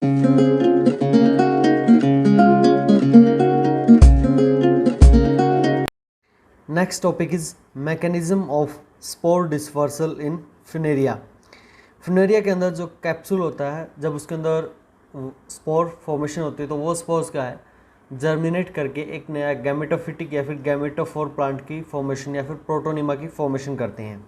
Next topic is mechanism of spore dispersal in Funaria. Funaria के अंदर जो capsule होता है, जब उसके अंदर स्पोर फॉर्मेशन होती है तो वो स्पोर्स क्या है, जर्मिनेट करके एक नया गैमेटोफिटिक या फिर गैमेटोफोर प्लांट की फॉर्मेशन या फिर प्रोटोनिमा की फॉर्मेशन करते हैं।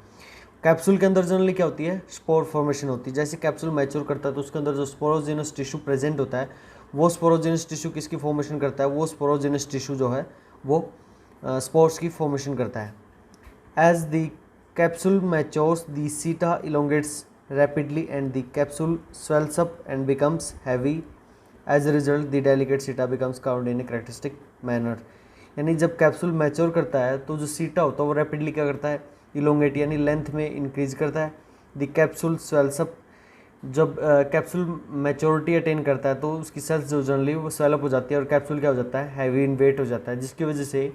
कैप्सूल के अंदर जनरली क्या होती है, स्पोर फॉर्मेशन होती है। जैसे कैप्सूल मैच्योर करता है तो उसके अंदर जो स्पोरोजिनस टिश्यू प्रेजेंट होता है, वो स्पोरोजिनस टिश्यू किसकी फॉर्मेशन करता है, वो स्पोरोजिनस टिश्यू जो है वो स्पोर्स की फॉर्मेशन करता है। As the capsule matures the seta elongates rapidly and the capsule swells up and becomes heavy. As a result, the delicate सीटा becomes covered in a characteristic manner. यानी जब capsule mature करता है तो जो सीटा होता है वो रैपिडली क्या करता है, इलोंगेट यानी लेंथ में इंक्रीज करता है। द कैप्सूल स्वेल्स अप, जब कैप्सूल मैच्योरिटी अटेन करता है तो उसकी सेल्स जो जनरली वो स्वेल अप हो जाती है और कैप्सूल क्या हो जाता है, हैवी इन वेट हो जाता है, जिसकी वजह से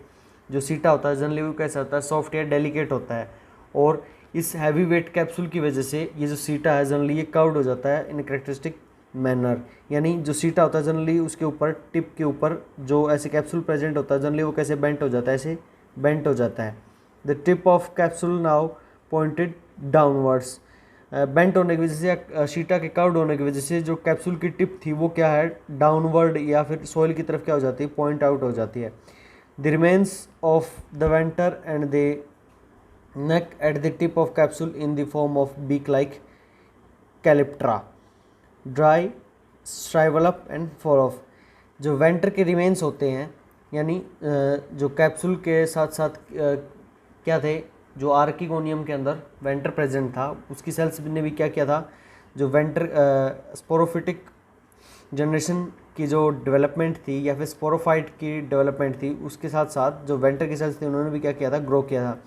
जो सीटा होता है जनरली वो कैसा होता है, सॉफ्ट या डेलिकेट होता है। और इस हैवी वेट कैप्सूल की वजह से ये जो सीटा है जनरली ये कर्व्ड हो जाता है इन करेक्टरिस्टिक मैनर। यानी जो सीटा होता है जनरली उसके ऊपर टिप के ऊपर जो ऐसे कैप्सूल प्रेजेंट होता है जनरली वो कैसे बेंट हो जाता है, ऐसे बेंट हो जाता है। The tip of capsule now pointed downwards. Bent होने की वजह से या सीटा के कर्व्ड होने की वजह से जो कैप्सूल की टिप थी वो क्या है, डाउनवर्ड या फिर सोइल की तरफ क्या हो जाती है, पॉइंट आउट हो जाती है। The remains of the venter and the neck at the tip of capsule in the form of beak like calyptra dry, shrivel up and fall off। जो वेंटर के रिमेन्स होते हैं यानी जो कैप्सूल के साथ साथ क्या थे, जो आर्किगोनियम के अंदर वेंटर प्रेजेंट था उसकी सेल्स ने भी क्या किया था, जो वेंटर स्पोरोफिटिक जनरेशन की जो डेवलपमेंट थी या फिर स्पोरोफाइट की डेवलपमेंट थी उसके साथ साथ जो वेंटर की सेल्स थी उन्होंने भी क्या किया था, ग्रो किया था।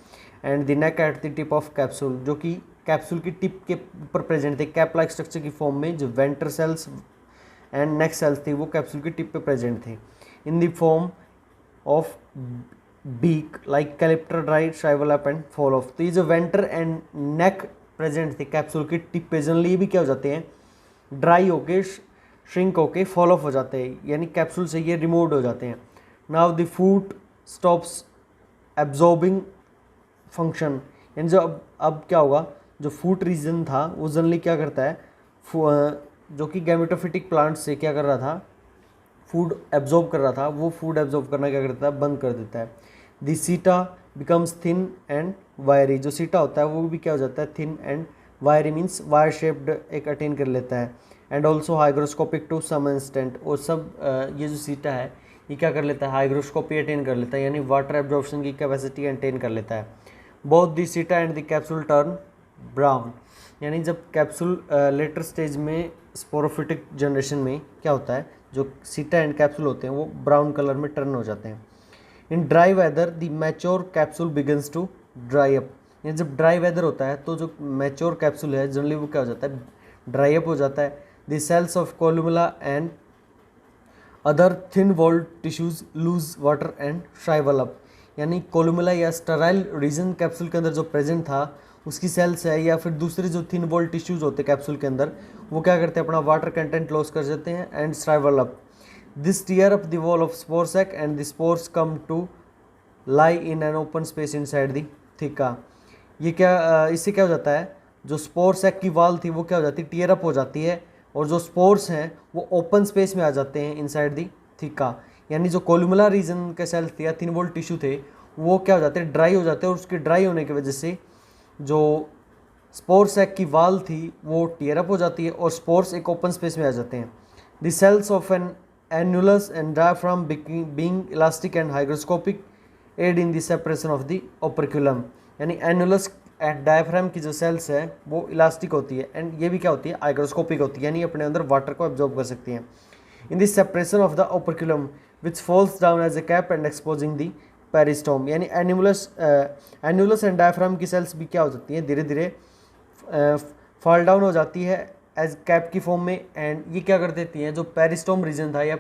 And the neck at the tip of capsule, जो कि कैप्सूल की टिप के ऊपर प्रेजेंट थे कैप लाइक स्ट्रक्चर की फॉर्म में, जो venter cells and neck cells थी वो कैप्सूल की टिप पे प्रेजेंट थे in the form of beak like calyptra dry shrivel up and fall off. तो ये जो वेंटर एंड नेक प्रेजेंट थे कैप्सूल की टिप पे जनरली भी क्या हो जाते हैं, ड्राई होके श्रिंक होके फॉल ऑफ हो जाते हैं, यानी कैप्सूल से ये रिमूव हो जाते हैं। Now the food stops absorbing function, यानी जो अब क्या होगा, जो फूट रीजन था वो जनरली क्या करता है, जो कि गैमेटोफिटिक प्लांट से क्या कर रहा था, फूड एब्जॉर्ब कर रहा था, वो फूड एब्जॉर्ब करना क्या करता है, बंद कर देता है। द सीटा बिकम्स थिन एंड वायरी, जो सीटा होता है वो भी क्या हो जाता है, thin and wiry means wire shaped एक अटेन कर लेता है। And also hygroscopic to some extent, और सब ये जो सीटा है ये क्या कर लेता है, हाइग्रोस्कोपी अटेन कर लेता है, यानी वाटर एब्जॉर्प्शन की कैपेसिटी अटेन कर लेता है। बोथ द सीटा and the capsule turn brown, यानी जब कैप्सूल लेटर स्टेज में स्पोरोफिटिक जनरेशन में क्या होता है, जो सीटा एंड कैप्सूल होते हैं वो ब्राउन कलर में टर्न हो जाते हैं। In dry weather the mature capsule begins to dry up, यानी जब ड्राई वेदर होता है तो जो मैच्योर कैप्सूल है जनरली वो क्या हो जाता है, ड्राई अप हो जाता है। The cells of columella and other thin walled tissues lose water and shrivel up, यानी कोलुमुला या स्टेराइल रीजन कैप्सूल के अंदर जो प्रेजेंट था उसकी सेल्स है या फिर दूसरे जो थिन वॉल्ड टिश्यूज होते हैं कैप्सूल के अंदर वो क्या करते हैं, अपना वाटर कंटेंट लॉस कर देते हैं and shrivel up. This tear up the wall of spore sac and the spores come to lie in an open space inside the theca. ये क्या इससे क्या हो जाता है, जो स्पोर सैक की वॉल थी वो क्या हो जाती है, टीयर अप हो जाती है और जो स्पोर्स हैं वो ओपन स्पेस में आ जाते हैं इनसाइड दी थिका। यानी जो कोलुमुला रीजन के सेल्स थे या थिन वॉल्ड टिश्यू थे वो क्या हो जाते हैं, ड्राई हो जाते हैं, और उसके ड्राई होने की वजह से जो स्पोर सैक की वाल थी वो टीयर अप हो जाती है और स्पोर्स एक ओपन स्पेस में आ जाते हैं। The cells of an annulus and diaphragm being elastic and hygroscopic aid in the separation of the operculum, यानी एन्युलस एंड डायफ्राम की जो सेल्स है वो इलास्टिक होती है एंड ये भी क्या होती है, हाइग्रोस्कोपिक होती है, यानी अपने अंदर वाटर को एब्जॉर्ब कर सकती हैं। In the separation of the operculum which falls down as a cap and exposing the peristome, यानी एन्युलस एंड डायफ्राम की सेल्स भी क्या हो जाती हैं, धीरे धीरे फॉल डाउन हो जाती है एज कैप की फॉर्म में, एंड ये क्या कर देती हैं, जो पेरिस्टोम रीजन था या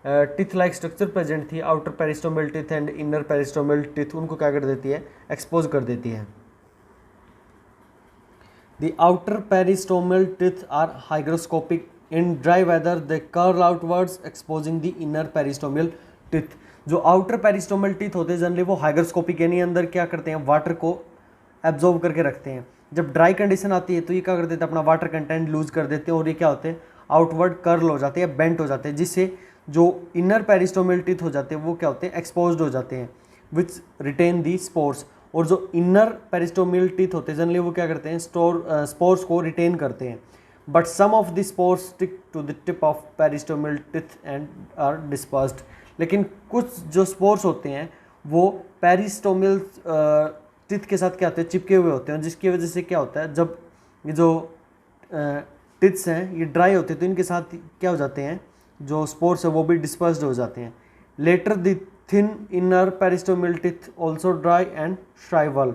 टिथ लाइक स्ट्रक्चर प्रेजेंट थी, outer peristomal teeth and inner peristomal teeth, उनको क्या कर देती है, एक्सपोज कर देती है। The outer peristomal teeth are hygroscopic in dry weather they curl outwards exposing the inner peristomial teeth. जो आउटर पेरिस्टोमियल टिथ होते हैं जनरली वो हाइग्रोस्कोपिक यानी अंदर क्या करते हैं, वाटर को एब्जॉर्ब करके रखते हैं। जब ड्राई कंडीशन आती है तो ये क्या कर देते हैं, अपना वाटर कंटेंट लूज कर देते हैं और ये क्या होते हैं, आउटवर्ड कर्ल हो जाते हैं, बेंट हो जाते हैं, जिससे जो इनर पेरिस्टोमियल टिथ हो जाते हैं वो क्या होते हैं, एक्सपोज्ड हो जाते हैं, विच रिटेन दी स्पोर्स। और जो इनर पेरिस्टोमियल टिथ होते हैं जनरली वो क्या करते हैं, स्पोर्स को रिटेन करते हैं। But some of the spores stick to the tip of peristomial teeth and are dispersed. लेकिन कुछ जो स्पोर्स होते हैं वो पेरिस्टोमियल टिथ के साथ क्या होते हैं, चिपके हुए होते हैं, जिसकी वजह से क्या होता है, जब ये जो टिथ्स हैं ये ड्राई होते हैं तो इनके साथ क्या हो जाते हैं, जो स्पोर्स है वो भी डिस्पर्स्ड हो जाते हैं। Later the thin inner peristomial teeth also dry and shrivel.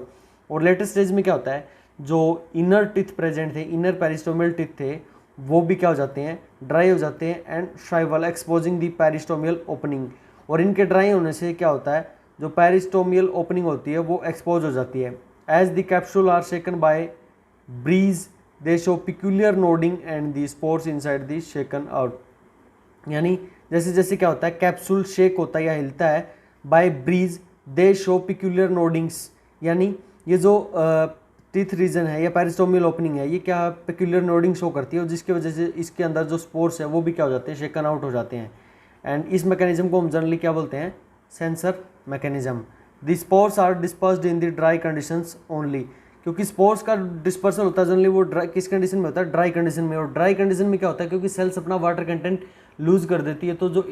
और लेटर स्टेज में क्या होता है, जो इनर टिथ प्रेजेंट थे, इनर पेरिस्टोमियल टिथ थे, वो भी क्या हो जाते हैं, ड्राई हो जाते हैं एंड श्राइवल एक्सपोजिंग द पेरिस्टोमियल ओपनिंग। और इनके ड्राई होने से क्या होता है, जो पेरिस्टोमियल ओपनिंग होती है वो एक्सपोज हो जाती है। As the capsule are shaken by breeze they show peculiar nodding and the spores inside the shaken out. यानी जैसे जैसे क्या होता है, कैप्सूल शेक होता है या हिलता है, by breeze they show peculiar noddings. यानी ये जो टीथ रीजन है या पेरिस्टोमियल ओपनिंग है ये क्या पिक्यूलियर नोडिंग शो करती है, और जिसकी वजह से इसके अंदर जो स्पोर्स है वो भी क्या हो जाते हैं, शेकन आउट हो जाते हैं। एंड इस मैकेनिज्म को हम जनरली क्या बोलते हैं, censer mechanism. The spores are dispersed in the dry conditions only. क्योंकि स्पोर्स का डिस्पर्सल होता है जनरली वो ड्राई किस कंडीशन में होता है, ड्राई कंडीशन में। और ड्राई कंडीशन में क्या होता है, क्योंकि सेल्स अपना वाटर कंटेंट लूज कर देती है, तो जो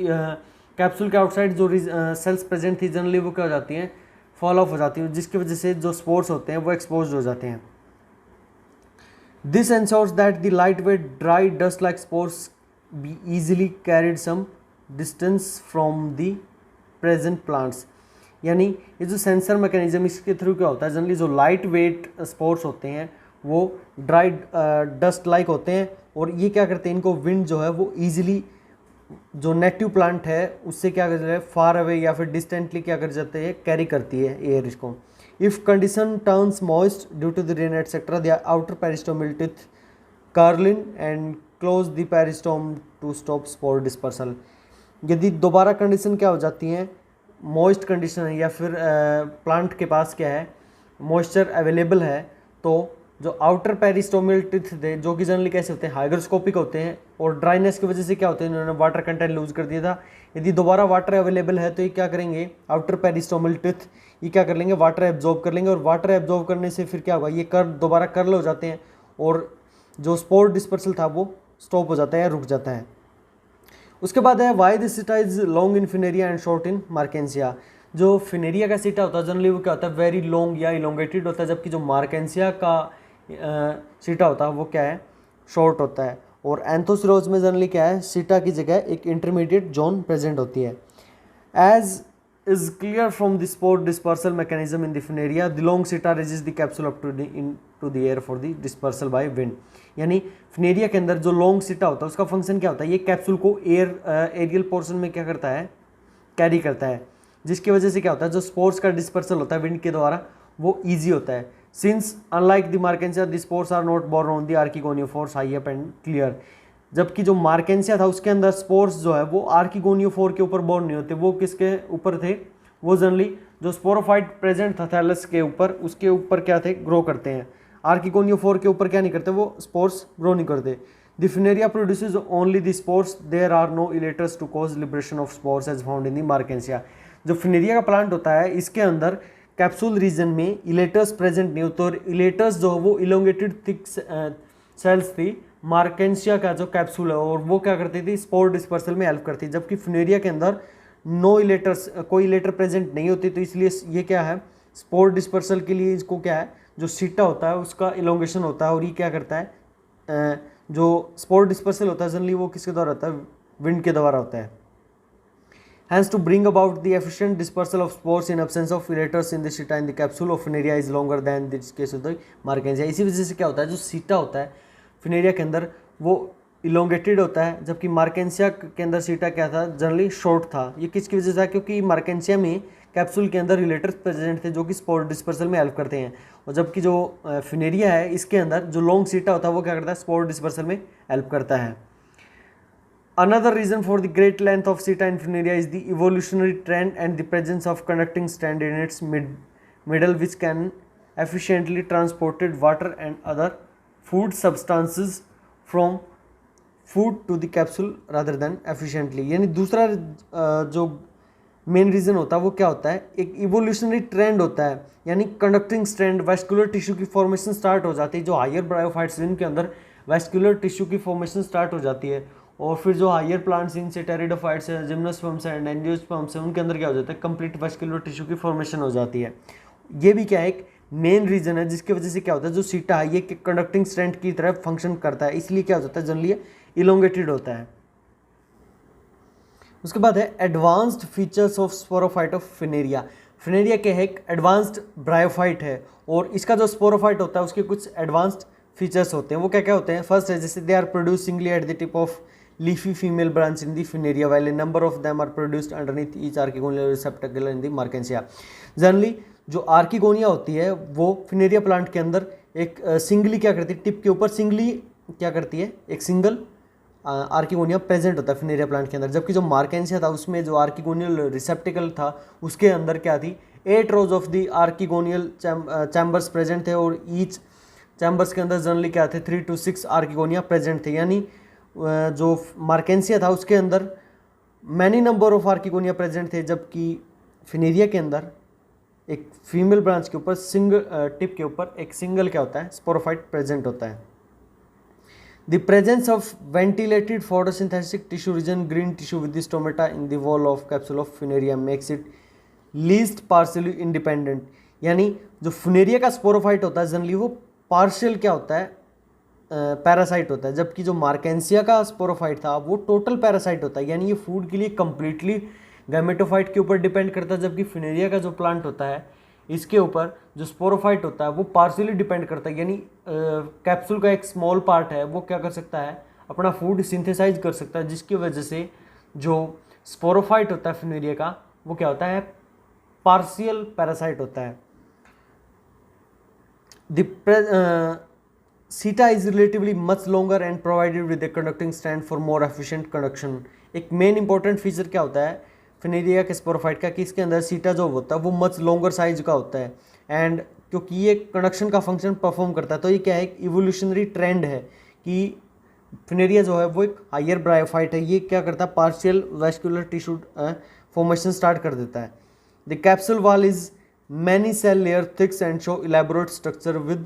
कैप्सूल के आउटसाइड जो सेल्स प्रेजेंट थी जनरली वो क्या हो जाती हैं, फॉल ऑफ हो जाती है, जिसकी वजह से जो स्पोर्स होते हैं वो एक्सपोज हो जाते हैं। This ensures that the light weight dry dust like spores be easily carried some distance from the present plants. यानी ये जो सेंसर मैकेनिज्म इसके थ्रू क्या होता है, जनरली जो लाइट वेट स्पोर्स होते हैं वो ड्राई डस्ट लाइक होते हैं, और ये क्या करते हैं, इनको विंड जो है वो ईजिली जो नेटिव प्लांट है उससे क्या करते हैं, फार अवे या फिर डिस्टेंटली क्या कर जाते हैं, कैरी करती है एयर इसको। If condition turns moist due to the rain etcetera the outer peristomial teeth curl in and close the peristome to stop spore dispersal. यदि दोबारा कंडीशन क्या हो जाती है, मॉइस्ट कंडीशन है या फिर प्लांट के पास क्या है, मॉइस्चर अवेलेबल है, तो जो आउटर पेरिस्टोमियल टिथ थे जो कि जनरली कैसे होते हैं, हाइग्रोस्कोपिक होते हैं, और ड्राइनेस की वजह से क्या होते हैं, इन्होंने वाटर कंटेंट लूज कर दिया था। यदि दोबारा वाटर अवेलेबल है तो ये क्या करेंगे, आउटर पेरिस्टोमियल टिथ ये क्या कर लेंगे, वाटर एब्जॉर्ब कर लेंगे, और वाटर एब्जॉर्ब करने से फिर क्या होगा, ये दोबारा कर्ल हो जाते हैं, और जो स्पोर डिस्पर्सल था वो स्टॉप हो जाता है या रुक जाता है। उसके बाद है वाई दिस सीटा is long in Funaria and short in Marchantia. जो फिनेरिया का सीटा होता है जनरली वो क्या होता है, वेरी लॉन्ग या इलोंगेटेड होता है, जबकि जो मार्केंसिया का सीटा होता है वो क्या है, शॉर्ट होता है। और एंथोसिरोज में जनरली क्या है, सीटा की जगह एक इंटरमीडिएट जोन प्रेजेंट होती है। As is clear from the spore dispersal mechanism in the Funaria, the long seta raises the capsule up to the air for the dispersal by wind। यानी फिनेरिया के अंदर जो लॉन्ग सीटा होता है उसका फंक्शन क्या होता है, ये कैप्सूल को एरियल पोर्शन में क्या करता है, कैरी करता है, जिसकी वजह से क्या होता है, जो स्पोर्स का डिस्पर्सल होता है विंड के द्वारा वो ईजी होता है। Since unlike the Marchantia the spores are not borne on the archegoniophores high up and clear. जबकि जो मार्केंसिया था उसके अंदर स्पोर्स जो है वो आर्किगोनियोफोर के ऊपर बोर्न नहीं होते, वो किसके ऊपर थे, वो जनरली जो स्पोरोफाइट प्रेजेंट था थैलस के ऊपर, उसके ऊपर क्या थे, ग्रो करते हैं। आर्किगोनियोफोर के ऊपर क्या नहीं करते, वो स्पोर्स ग्रो नहीं करते। The Funaria produces only the spores, there are no elaters to cause liberation of spores as found in the Marchantia. जो फिनेरिया का प्लांट होता है इसके अंदर कैप्सूल रीजन में इलेटर्स प्रेजेंट नहीं होते, और इलेटर्स जो है वो इलोंगेटेड थिक सेल्स थी मार्केंसिया का जो कैप्सूल है, और वो क्या करती थी, स्पोर डिस्पर्सल में हेल्प करती है। जबकि फिनेरिया के अंदर नो इलेटर्स, कोई इलेटर प्रेजेंट नहीं होती, तो इसलिए ये क्या है, स्पोर डिस्पर्सल के लिए इसको क्या है, जो सीटा होता है उसका इलोंगेशन होता है, और ये क्या करता है, जो स्पोर डिस्पर्सल होता है जनरली वो किसके द्वारा होता है, विंड के द्वारा होता है। Hence, to bring about the efficient dispersal of spores in absence of filters in the seta in the capsule of Funaria is longer than this case of the Markensia। इसी वजह से क्या होता है, जो सीटा होता है फिनेरिया के अंदर वो इलोंगेटेड होता है, जबकि मार्केंसिया के अंदर सीटा क्या था, जनरली शॉर्ट था। ये किसकी वजह से था, क्योंकि मार्केंसिया में कैप्सूल के अंदर रिलेटर्स प्रेजेंट थे जो कि स्पोर डिस्पर्सल में हेल्प करते हैं, और जबकि जो फिनेरिया है इसके अंदर जो लॉन्ग सीटा होता है वो क्या करता है, स्पोर डिस्पर्सल में हेल्प करता है। Another reason for the great length of seta in Funaria is the evolutionary trend and the presence of conducting strand in its middle, which can efficiently transported water and other food substances from food to the capsule rather than efficiently. यानी दूसरा जो main reason होता है वो क्या होता है, एक इवोल्यूशनरी ट्रेंड होता है, यानी कंडक्टिंग स्ट्रैंड वेस्कुलर टिश्यू की फॉर्मेशन स्टार्ट हो जाती है जो हायर ब्रायोफाइट्स जिनके अंदर वेस्कुलर टिश्यू की फॉर्मेशन स्टार्ट हो जाती है, और फिर जो हायर प्लांट्स इनसे टेरिडोफाइट्स है, जिम्नोस्पर्म्स है एंड एंजियोस्पर्म्स है, उनके अंदर क्या हो जाता है, कंप्लीट वेस्कुलर टिश्यू की फॉर्मेशन हो जाती है. ये भी क्या है, एक मेन रीजन है जिसकी वजह से क्या होता है, जो सीटा है ये कंडक्टिंग स्ट्रैंड की तरह फंक्शन करता है, इसलिए क्या हो जाता है, जनरली इलोंगेटेड होता है. उसके बाद है advanced features of sporophyte of Funaria. Funaria क्या है, एक एडवांस्ड ब्रायोफाइट है, और इसका जो स्पोरोफाइट होता है उसके कुछ एडवांस्ड फीचर्स होते हैं. वो क्या क्या होते हैं, फर्स्ट है जैसे they are produced singly at the tip of leafy female branch in the Funaria while a number of them are produced underneath each archegonial receptacle in the Marchantia. Generally जो आर्किगोनिया होती है वो Funaria plant के अंदर एक singly क्या करती है, टिप के ऊपर सिंगली क्या करती है, एक सिंगल आर्किगोनिया प्रेजेंट होता है फिनेरिया प्लांट के अंदर, जबकि जो मार्केंसिया था उसमें जो आर्किगोनियल रिसेप्टिकल था उसके अंदर क्या थी, 8 रोज of the archegonial chambers present थे, और ईच चैम्बर्स के अंदर जनरली क्या थे, 3 to 6 आर्किगोनिया प्रेजेंट थे. यानी जो मार्केंसिया था उसके अंदर many number of archegonia present थे, जबकि फिनेरिया के अंदर एक फीमेल ब्रांच के ऊपर सिंगल टिप के ऊपर एक सिंगल क्या होता है, स्पोरोफाइट प्रेजेंट होता है. The presence of ventilated photosynthetic tissue region green tissue with the stomata in the wall of capsule of Funaria makes it least partially independent. यानी जो फुनेरिया का स्पोरोफाइट होता है जनरली वो पार्शियल क्या होता है, पैरासाइट होता है, जबकि जो मार्केंसिया का स्पोरोफाइट था वो टोटल पैरासाइट होता है. यानी ये फूड के लिए कंप्लीटली गैमेटोफाइट के ऊपर डिपेंड करता है, जबकि फिनेरिया का जो प्लांट होता है इसके ऊपर जो स्पोरोफाइट होता है वो पार्शियली डिपेंड करता है. यानी कैप्सूल का एक स्मॉल पार्ट है वो क्या कर सकता है, अपना फूड सिंथेसाइज कर सकता है, जिसकी वजह से जो स्पोरोफाइट होता है फिनेरिया का वो क्या होता है, पार्शियल पैरासाइट होता है. सीटा is relatively much longer and provided with a conducting strand for more efficient conduction. एक मेन इंपॉर्टेंट फीचर क्या होता है फिनेरिया के स्पोरोफाइट का, कि इसके अंदर सीटा जो होता है वो मच लॉन्गर साइज का होता है, एंड क्योंकि ये कंडक्शन का फंक्शन परफॉर्म करता है तो ये क्या है, एक इवोल्यूशनरी ट्रेंड है कि फिनेरिया जो है वो एक हायर ब्रायोफाइट है, ये क्या करता है, partial vascular tissue formation start कर देता है. The capsule wall is many cell layer thicks and show elaborate structure with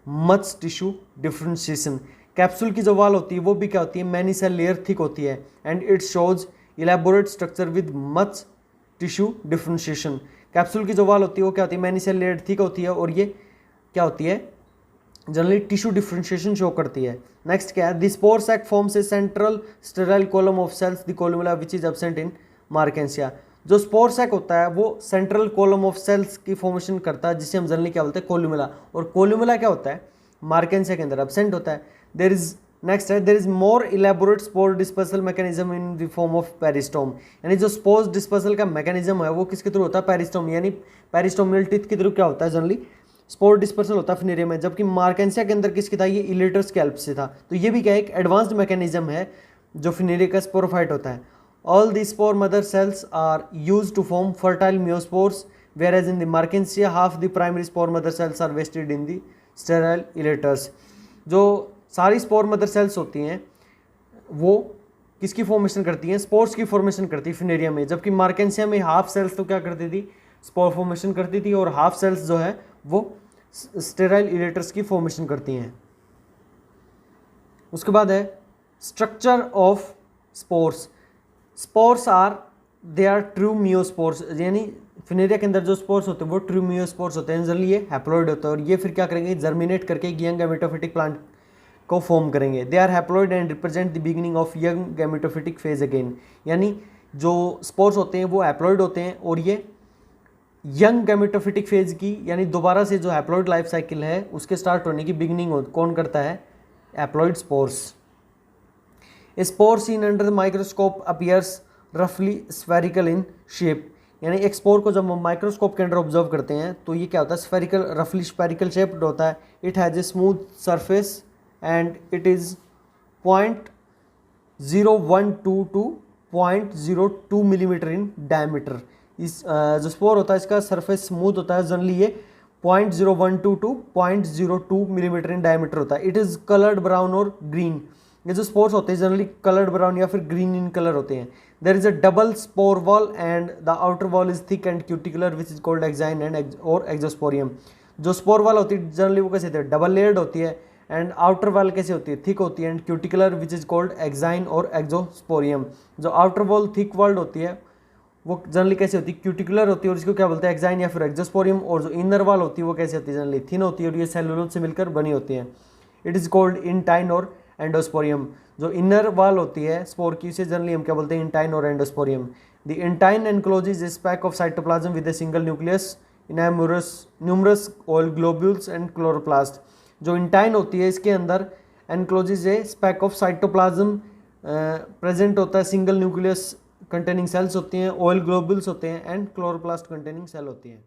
much tissue differentiation. Capsule की जो वॉल होती है वो भी क्या होती है, मैनी सेल लेयर थिक होती है, and it shows elaborate structure with much tissue differentiation. Capsule की जो वॉल होती है वो क्या होती है, मैनी सेल लेयर थिक होती है, और ये क्या होती है, जनरली टिश्यू डिफ्रेंशिएशन शो करती है. नेक्स्ट क्या है, the spore sac forms a central sterile column of cells the columella which is absent in Marchantia. जो स्पोर सैक होता है वो सेंट्रल कॉलम ऑफ सेल्स की फॉर्मेशन करता है, जिसे हम जनरली क्या बोलते हैं, कोलुमेला, और कोलुमेला क्या होता है, मार्केंसिया के अंदर एब्सेंट होता है. देयर इज नेक्स्ट है, there is more elaborate spore dispersal mechanism in the form of peristome. यानी जो स्पोर डिस्पर्सल का मैकेनिज्म है वो किसके थ्रू होता है, पेरिस्टोम, यानी पेरिस्टोमियल टिथ के थ्रू क्या होता है, जनरली स्पोर डिस्पर्सल होता है फिनेरिया में, जबकि मार्केंसिया के अंदर किसकी था, ये इलेटर स्कैल्प से था. तो ये भी क्या है, एक एडवांस्ड मैकेनिज्म है जो फिनेरिया का स्पोरोफाइट होता है. All the spore mother cells are used to form fertile meiospores, whereas in the Markensia half the primary spore mother cells are vested in the sterile elaters. जो सारी spore mother sales होती हैं वो किसकी formation करती हैं, spores की formation करती है फिनेरिया में, जबकि मार्केंसिया में हाफ सेल्स तो क्या करती थी, स्पोर फॉर्मेशन करती थी, और हाफ सेल्स जो है वो स्टेराइल इलेटर्स की फॉर्मेशन करती हैं. उसके बाद है structure of spores. Spores are they are true meiospores, यानी फिनेरिया के अंदर जो स्पोर्स होते हैं वो ट्रू मियोस्पोर्स होते हैं, जनरली ये हैप्लॉइड होता है, और ये फिर क्या करेंगे, जर्मिनेट करके एक यंग गैमेटोफिटिक प्लांट को फॉर्म करेंगे. They are haploid and represent the beginning of young gametophytic phase again. यानी जो स्पोर्स होते हैं वो हैप्लॉइड होते हैं, और ये यंग गैमेटोफिटिक फेज की, यानी दोबारा से जो हैप्लॉइड लाइफ साइकिल है उसके स्टार्ट होने की बिगिनिंग कौन करता है, haploid spores. A spore seen under the microscope appears रफली स्फेरिकल इन शेप. यानी एक स्पोर को जब हम माइक्रोस्कोप के अंदर ऑब्जर्व करते हैं तो ये क्या होता है, स्फेरिकल, रफली स्फेरिकल शेप्ड होता है. It has a smooth surface and it is 0.12 to 0.02 millimetre in diameter. इस जो स्पोर होता है इसका सरफेस स्मूथ होता है, जनरली ये 0.012 to 0.02 मिलीमीटर इन डायमीटर होता है। इट इज़ कलर्ड ब्राउन और ग्रीन। ये जो स्पोर्स होते हैं जनरली कलर्ड ब्राउन या फिर ग्रीन इन कलर होते हैं। There is a double spore wall and the outer wall is thick and cuticular which is called exine and और एक्सोस्पोरियम। जो स्पोर वॉल होती है जनरली वो कैसे होती है, डबल लेयर्ड होती है, एंड आउटर वॉल कैसे होती है, थिक होती है, and cuticular which is called exine और एक्सोस्पोरियम। जो आउटर वॉल थिक वॉल्ड होती है वो जनरली कैसे होती है, क्यूटिकुलर होती है और इसको क्या बोलते हैं, एक्साइन या फिर एक्सोस्पोरियम। और जो इनर वॉल होती है वो कैसे होती है, जनरली थिन होती है और ये सेलुलोज से मिलकर बनी होती है। इट इज कॉल्ड इंटाइन और एंडोस्पोरियम। जो इनर वॉल होती है स्पोर की उसे जनरली हम क्या बोलते हैं, इंटाइन और endosporium. The intine encloses a speck of cytoplasm with a single nucleus in numerous oil globules and chloroplast. जो इंटाइन होती है इसके अंदर encloses a speck of cytoplasm present होता है, सिंगल न्यूक्लियस कंटेनिंग सेल्स होती हैं, ऑयल ग्लोब्यूल्स होते हैं एंड क्लोरोप्लास्ट कंटेनिंग सेल होती हैं।